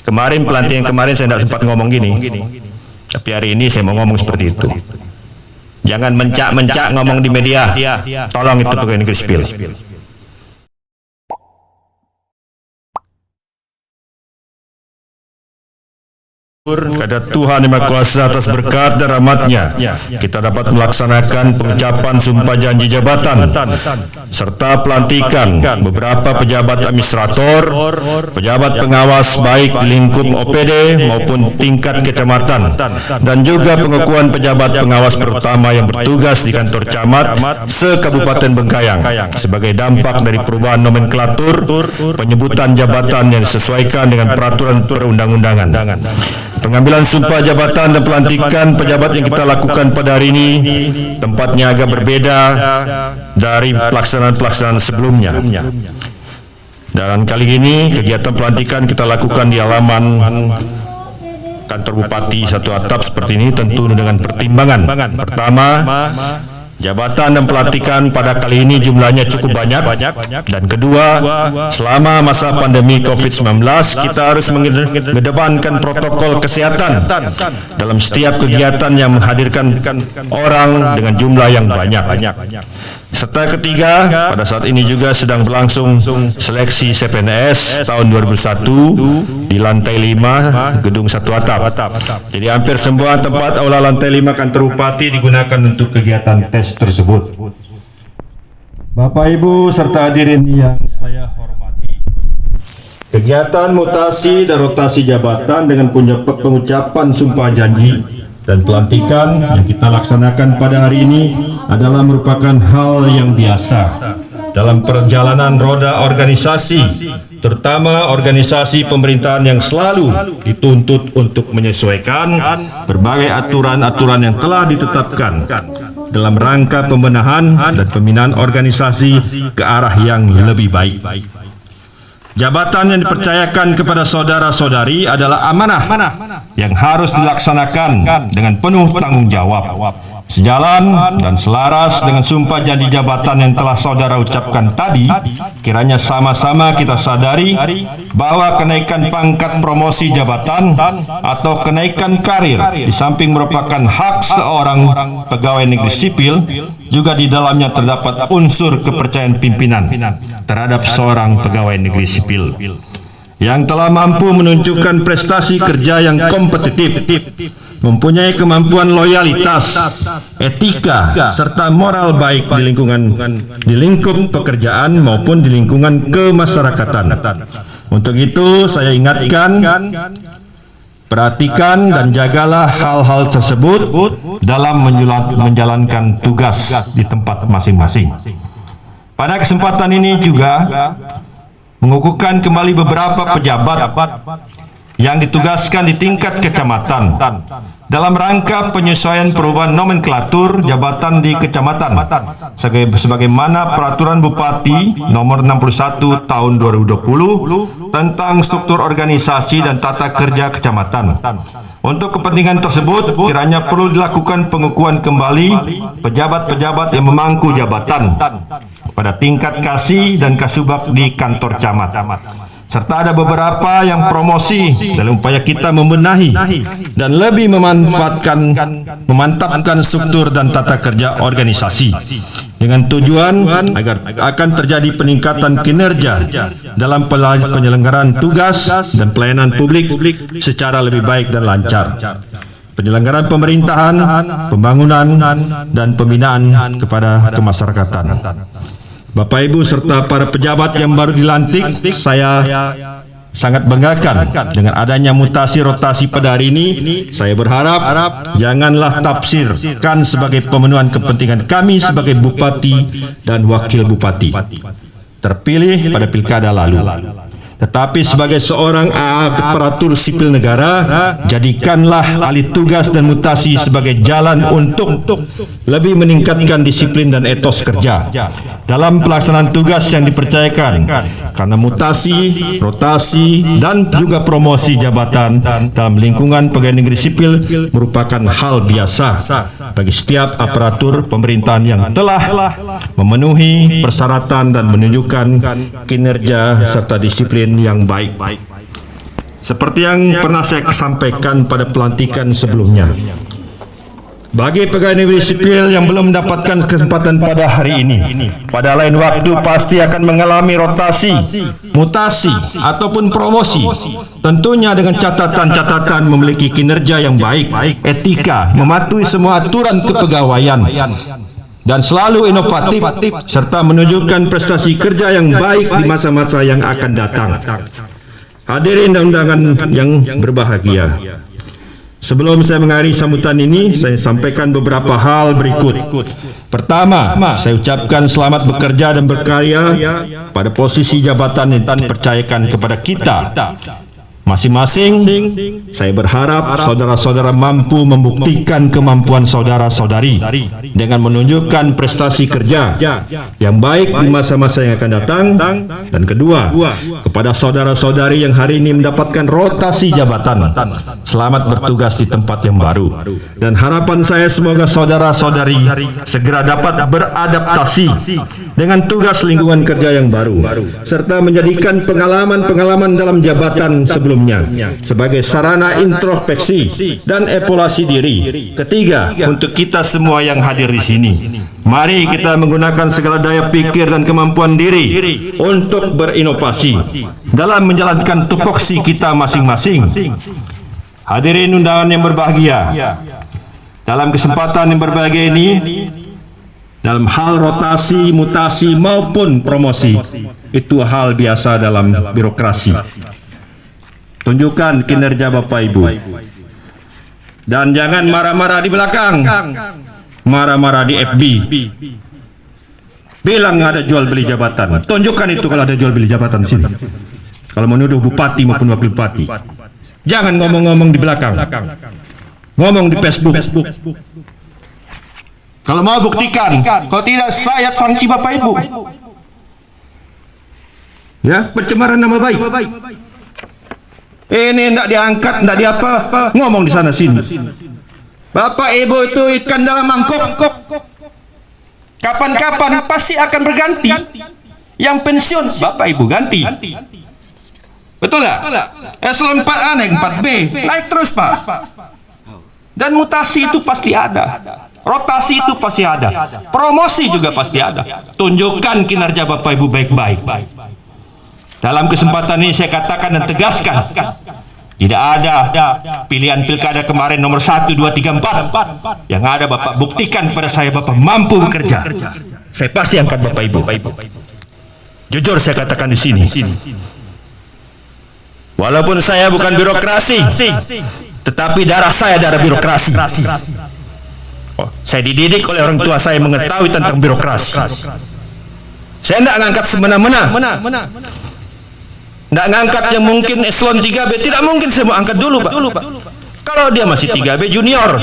Kemarin pelantikan kemarin saya tidak sempat ngomong gini, tapi hari ini saya mau ngomong seperti itu. Jangan mencak-mencak ngomong di media. Tolong itu pegawai negeri sipil. Kepada Tuhan Yang Maha Kuasa atas berkat dan rahmat-Nya, kita dapat melaksanakan pengucapan sumpah janji jabatan serta pelantikan beberapa pejabat administrator, pejabat pengawas baik di lingkup OPD maupun tingkat kecamatan, dan juga pengukuhan pejabat pengawas pertama yang bertugas di kantor camat se-Kabupaten Bengkayang sebagai dampak dari perubahan nomenklatur penyebutan jabatan yang disesuaikan dengan peraturan perundang-undangan. Pengambilan sumpah jabatan dan pelantikan pejabat yang kita lakukan pada hari ini tempatnya agak berbeda dari pelaksanaan-pelaksanaan sebelumnya. Dan kali ini kegiatan pelantikan kita lakukan di halaman kantor bupati satu atap seperti ini, tentu dengan pertimbangan. Pertama, jabatan dan pelantikan pada kali ini jumlahnya cukup banyak, dan kedua, selama masa pandemi COVID-19 kita harus mengedepankan protokol kesehatan dalam setiap kegiatan yang menghadirkan orang dengan jumlah yang banyak. Serta ketiga, pada saat ini juga sedang berlangsung seleksi CPNS tahun 2001 di lantai 5 gedung satu atap. Jadi hampir semua tempat aula lantai 5 kantor bupati digunakan untuk kegiatan tes tersebut. Bapak Ibu serta hadirin yang saya hormati, kegiatan mutasi dan rotasi jabatan dengan pengucapan sumpah janji dan pelantikan yang kita laksanakan pada hari ini adalah merupakan hal yang biasa dalam perjalanan roda organisasi, terutama organisasi pemerintahan yang selalu dituntut untuk menyesuaikan berbagai aturan-aturan yang telah ditetapkan dalam rangka pembenahan dan pembinaan organisasi ke arah yang lebih baik. Jabatan yang dipercayakan kepada saudara-saudari adalah amanah yang harus dilaksanakan dengan penuh tanggung jawab. Sejalan dan selaras dengan sumpah janji jabatan yang telah saudara ucapkan tadi, kiranya sama-sama kita sadari bahwa kenaikan pangkat promosi jabatan atau kenaikan karir di samping merupakan hak seorang pegawai negeri sipil, juga di dalamnya terdapat unsur kepercayaan pimpinan terhadap seorang pegawai negeri sipil yang telah mampu menunjukkan prestasi kerja yang kompetitif, mempunyai kemampuan loyalitas, etika, serta moral baik di lingkup pekerjaan maupun di lingkungan kemasyarakatan. Untuk itu saya ingatkan, perhatikan dan jagalah hal-hal tersebut dalam menjalankan tugas di tempat masing-masing. Pada kesempatan ini juga mengukuhkan kembali beberapa pejabat yang ditugaskan di tingkat kecamatan dalam rangka penyesuaian perubahan nomenklatur jabatan di kecamatan sebagaimana peraturan Bupati nomor 61 tahun 2020 tentang struktur organisasi dan tata kerja kecamatan. Untuk kepentingan tersebut, kiranya perlu dilakukan pengukuhan kembali pejabat-pejabat yang memangku jabatan pada tingkat kasih dan kasubag di kantor camat. Serta ada beberapa yang promosi dalam upaya kita membenahi dan lebih memantapkan struktur dan tata kerja organisasi dengan tujuan agar akan terjadi peningkatan kinerja dalam penyelenggaraan tugas dan pelayanan publik secara lebih baik dan lancar, penyelenggaraan pemerintahan, pembangunan, dan pembinaan kepada kemasyarakatan. Bapak Ibu serta para pejabat yang baru dilantik, saya sangat banggakan dengan adanya mutasi rotasi pada hari ini. Saya berharap janganlah tafsirkan sebagai pemenuhan kepentingan kami sebagai bupati dan wakil bupati terpilih pada pilkada lalu, tetapi sebagai seorang aparatur sipil negara, jadikanlah alih tugas dan mutasi sebagai jalan untuk lebih meningkatkan disiplin dan etos kerja dalam pelaksanaan tugas yang dipercayakan, karena mutasi, rotasi, dan juga promosi jabatan dalam lingkungan pegawai negeri sipil merupakan hal biasa bagi setiap aparatur pemerintahan yang telah memenuhi persyaratan dan menunjukkan kinerja serta disiplin yang baik. Seperti yang pernah saya sampaikan pada pelantikan sebelumnya, bagi pegawai negeri sipil yang belum mendapatkan kesempatan pada hari ini, pada lain waktu pasti akan mengalami rotasi, mutasi, ataupun promosi. Tentunya dengan catatan-catatan memiliki kinerja yang baik, etika, mematuhi semua aturan kepegawaian, dan selalu inovatif, serta menunjukkan prestasi kerja yang baik di masa-masa yang akan datang. Hadirin dan undangan yang berbahagia, sebelum saya mengakhiri sambutan ini, saya sampaikan beberapa hal berikut. Pertama, saya ucapkan selamat bekerja dan berkarya pada posisi jabatan yang dipercayakan kepada kita masing-masing. Saya berharap saudara-saudara mampu membuktikan kemampuan saudara-saudari dengan menunjukkan prestasi kerja yang baik di masa-masa yang akan datang. Dan kedua, kepada saudara-saudari yang hari ini mendapatkan rotasi jabatan, selamat bertugas di tempat yang baru. Dan harapan saya semoga saudara-saudari segera dapat beradaptasi dengan tugas lingkungan kerja yang baru, serta menjadikan pengalaman-pengalaman dalam jabatan sebelumnya sebagai sarana introspeksi dan evaluasi diri. Ketiga, untuk kita semua yang hadir di sini, mari kita menggunakan segala daya pikir dan kemampuan diri untuk berinovasi dalam menjalankan tupoksi kita masing-masing. Hadirin undangan yang berbahagia, dalam kesempatan yang berbahagia ini, dalam hal rotasi, mutasi maupun promosi, itu hal biasa dalam birokrasi. Tunjukkan kinerja Bapak Ibu, dan jangan marah-marah di belakang, marah-marah di FB, bilang ada jual beli jabatan. Tunjukkan itu kalau ada jual beli jabatan di sini. Kalau menuduh bupati maupun wakil bupati, jangan ngomong-ngomong di belakang, ngomong di Facebook. Kalau mau buktikan, kalau tidak saya sanksi Bapak Ibu. Ya, pencemaran nama baik. Ini tidak diangkat, tidak diapa, ngomong di sana sini. Bapak Ibu itu ikan dalam mangkok. Kapan-kapan pasti akan berganti. Yang pensiun Bapak Ibu ganti. Betul nggak? Eselon 4A naik 4B, naik terus Pak. Dan mutasi itu pasti ada, rotasi itu pasti ada, promosi juga pasti ada. Tunjukkan kinerja Bapak Ibu baik-baik. Dalam kesempatan ini saya katakan dan tegaskan, tidak ada pilihan pilkada kemarin nomor 1, 2, 3, 4. Yang ada Bapak buktikan kepada saya Bapak mampu bekerja. Saya pasti angkat Bapak Ibu. Jujur saya katakan di sini, walaupun saya bukan birokrasi, tetapi darah saya darah birokrasi. Saya dididik oleh orang tua saya mengetahui tentang birokrasi. Saya tidak ngangkat semena-mena. Tidak ngangkat yang mungkin eselon 3B, tidak mungkin saya mau angkat dulu Pak. Kalau dia masih 3B junior,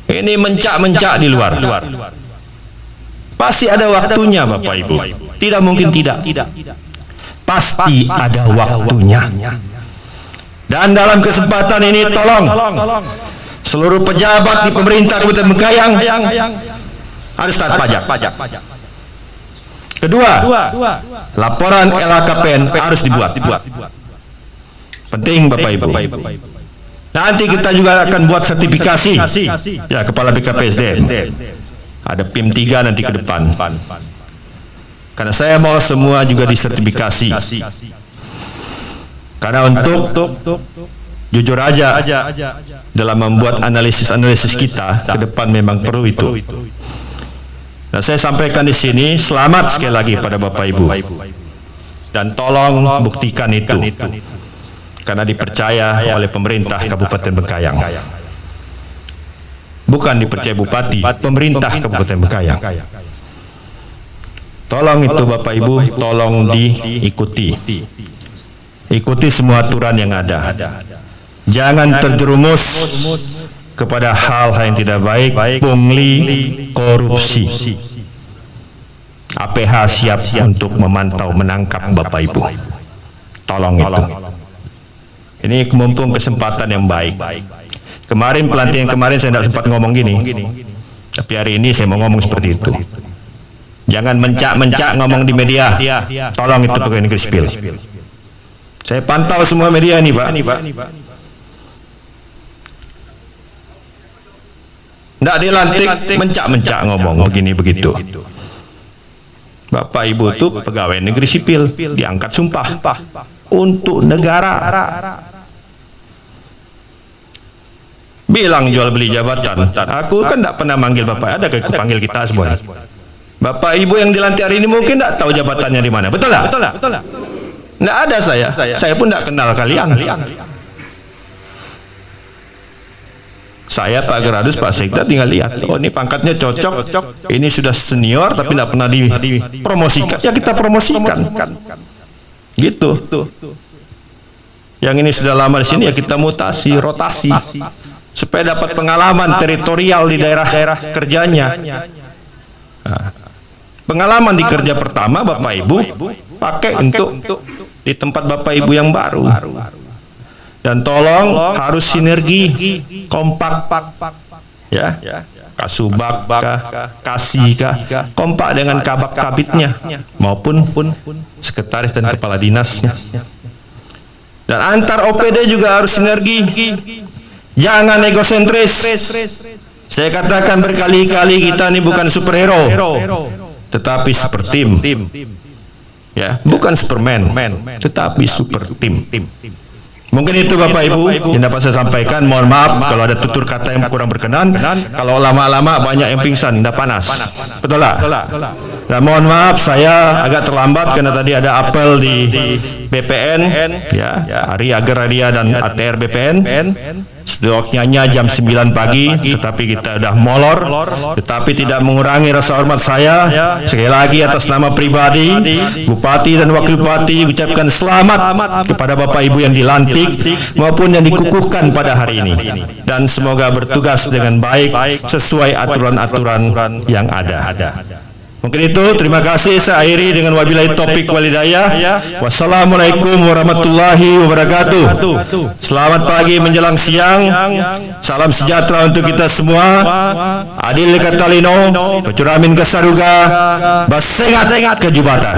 ini mencak-mencak di luar. Pasti ada waktunya Bapak Ibu. Tidak mungkin tidak. Pasti ada waktunya. Dan dalam kesempatan ini tolong seluruh pejabat di pemerintah Kabupaten Bengkayang harus taat pajak. Kedua, laporan LHKPN harus dibuat. Penting Bapak Ibu. Nanti kita juga akan buat sertifikasi ya Kepala BKPSDM. Ada PIM 3 nanti ke depan. Karena saya mau semua juga disertifikasi. Karena untuk jujur aja dalam membuat analisis kita ke depan memang perlu itu. Nah, saya sampaikan di sini selamat sekali lagi pada Bapak Ibu. Dan tolong buktikan itu. Karena dipercaya oleh pemerintah Kabupaten Bengkayang. Bukan dipercaya Bupati, pemerintah Kabupaten Bengkayang. Tolong itu Bapak Ibu, tolong diikuti. Ikuti semua aturan yang ada. Jangan terjerumus kepada hal-hal yang tidak baik, pungli, korupsi. APH siap untuk memantau, menangkap Bapak Ibu. Tolong itu. Ini mumpung kesempatan yang baik. Kemarin pelantikan kemarin saya tidak sempat ngomong gini, tapi hari ini saya mau ngomong seperti itu. Jangan mencak-mencak ngomong di media. Tolong itu pegawai negeri sipil. Saya pantau semua media nih Pak. Nggak dilantik, mencak-mencak ngomong begini begitu. Bapak Ibu tuh pegawai negeri sipil, diangkat sumpah untuk negara. Bilang jual beli jabatan. Aku kan tidak pernah manggil Bapak, ada aku panggil kita semua. Bapak Ibu yang dilantik hari ini mungkin tidak tahu jabatannya di mana, betul tak? Tidak ada saya pun tidak kenal kalian. Saya Pak Geradus, Pak Sekda tinggal lihat, oh ini pangkatnya cocok, ini sudah senior tapi tidak pernah dipromosikan, ya kita promosikan. Gitu. Yang ini sudah lama di sini ya kita mutasi, rotasi, supaya dapat pengalaman teritorial di daerah kerjanya. Nah, pengalaman di kerja pertama Bapak Ibu pakai untuk di tempat Bapak Ibu yang baru. Dan tolong harus sinergi, kompak, ya, kasubag kah, kasih kah, kompak dengan kabak kabitnya maupun sekretaris dan kepala dinasnya. Dan antar OPD juga harus sinergi, jangan egosentris. Saya katakan berkali-kali kita ini bukan superhero, tetapi super tim, ya, bukan Superman, tetapi super tim. Mungkin itu Bapak Ibu yang dapat saya sampaikan. Mohon maaf kalau ada tutur kata yang kurang berkenan. Kalau lama-lama banyak yang pingsan, tidak panas. Betul lah. Dan mohon maaf saya agak terlambat karena tadi ada apel di BPN, ya, Hari Agraria dan ATR BPN. Waktunya jam 9 pagi, tetapi kita sudah molor, tetapi tidak mengurangi rasa hormat saya. Sekali lagi atas nama pribadi Bupati dan Wakil Bupati ucapkan selamat kepada Bapak Ibu yang dilantik maupun yang dikukuhkan pada hari ini, dan semoga bertugas dengan baik sesuai aturan-aturan yang ada. Mungkin itu, terima kasih. Saya akhiri dengan wabillahi taufik wal hidayah. Wassalamualaikum warahmatullahi wabarakatuh. Selamat pagi menjelang siang. Salam sejahtera untuk kita semua. Adil katalino, Pecuramin kesaruga, basengat ke jubatan.